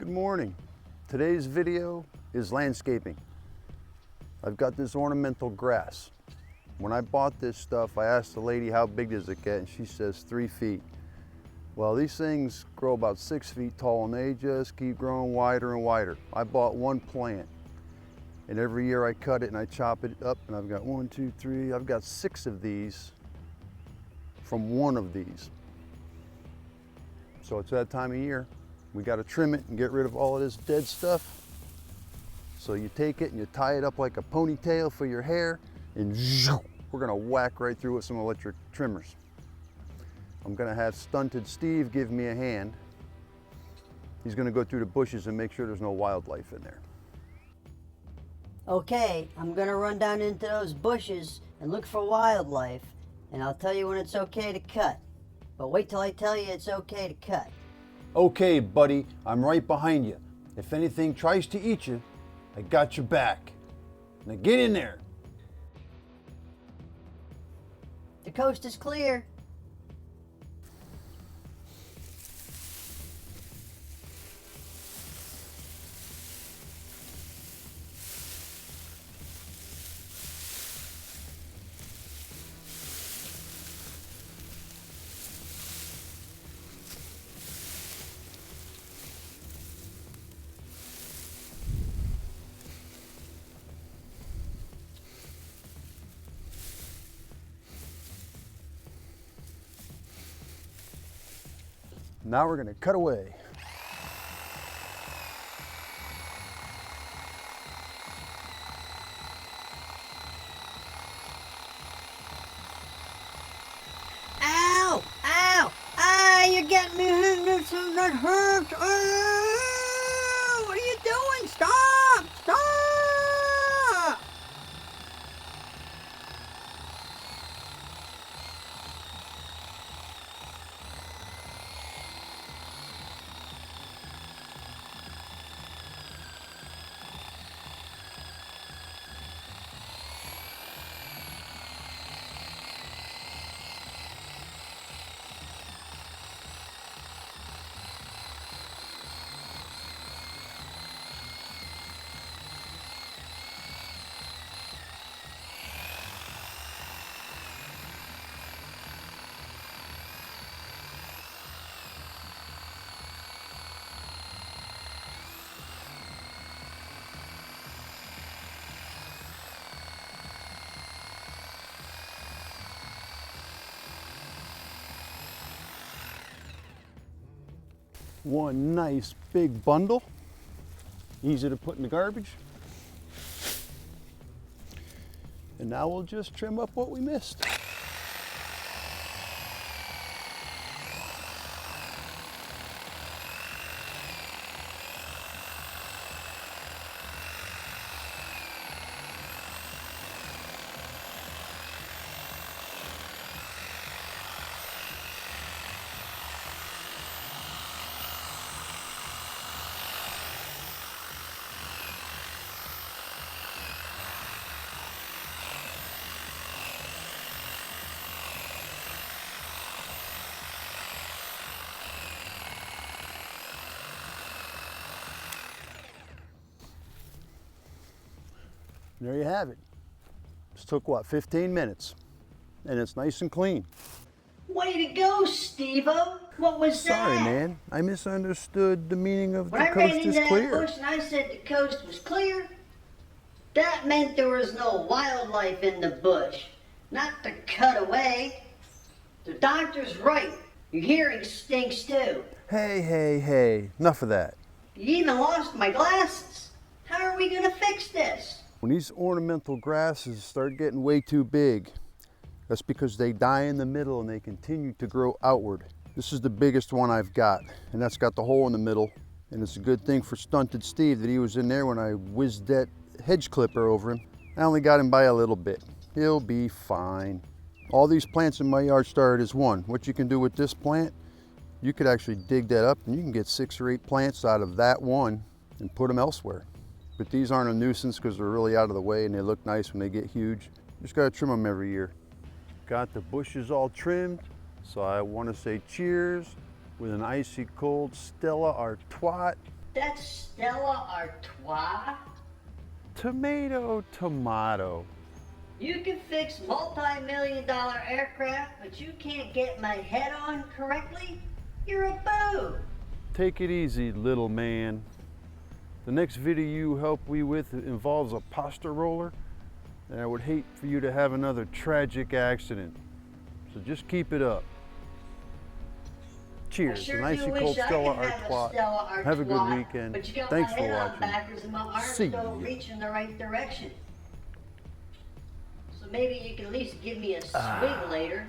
Good morning. Today's video is landscaping. I've got this ornamental grass. When I bought this stuff, I asked the lady how big does it get, and she says 3 feet. Well, these things grow about 6 feet tall and they just keep growing wider and wider. I bought one plant and every year I cut it and I chop it up, and I've got 1, 2, 3, I've got 6 of these from one of these. So it's that time of year. We got to trim it and get rid of all of this dead stuff. So you take it and you tie it up like a ponytail for your hair, and we're gonna whack right through with some electric trimmers. I'm gonna have Stunted Steve give me a hand. He's gonna go through the bushes and make sure there's no wildlife in there. Okay, I'm gonna run down into those bushes and look for wildlife, and I'll tell you when it's okay to cut. But wait till I tell you it's okay to cut. Okay, buddy, I'm right behind you. If anything tries to eat you, I got your back. Now get in there. The coast is clear. Now we're gonna cut away. Ow! Ow! Ah, you're getting me. That hurts. Oh, what are you doing? Stop! Stop! One nice big bundle, easy to put in the garbage. And now we'll just trim up what we missed. There you have it. This took what, 15 minutes? And it's nice and clean. Way to go, Steve-O! What was that? Sorry, man. I misunderstood the meaning of When the I ran coast into is that clear. bush and I said the coast was clear, that meant there was no wildlife in the bush. Not to cut away. The doctor's right. Your hearing stinks too. Hey, enough of that. You even lost my glasses. How are we gonna fix this? When these ornamental grasses start getting way too big, that's because they die in the middle and they continue to grow outward. This is the biggest one I've got, and that's got the hole in the middle. And it's a good thing for Stunted Steve that he was in there when I whizzed that hedge clipper over him. I only got him by a little bit. He'll be fine. All these plants in my yard started as one. What you can do with this plant, you could actually dig that up and you can get 6 or 8 plants out of that one and put them elsewhere. But these aren't a nuisance because they're really out of the way and they look nice when they get huge. Just gotta trim them every year. Got the bushes all trimmed, so I want to say cheers with an icy cold Stella Artois. That's Stella Artois? Tomato, tomato. You can fix multi-million-dollar aircraft, but you can't get my head on correctly? You're a boob. Take it easy, little man. The next video you help me with involves a pasta roller, and I would hate for you to have another tragic accident. So just keep it up. Cheers. I sure An icy do cold wish I Stella could have a Artois. Stella Artois. Have a good weekend. But you got Thanks my for head on watching. backwards and my arms See don't ya. reach in the right direction. So maybe you can at least give me a swig later.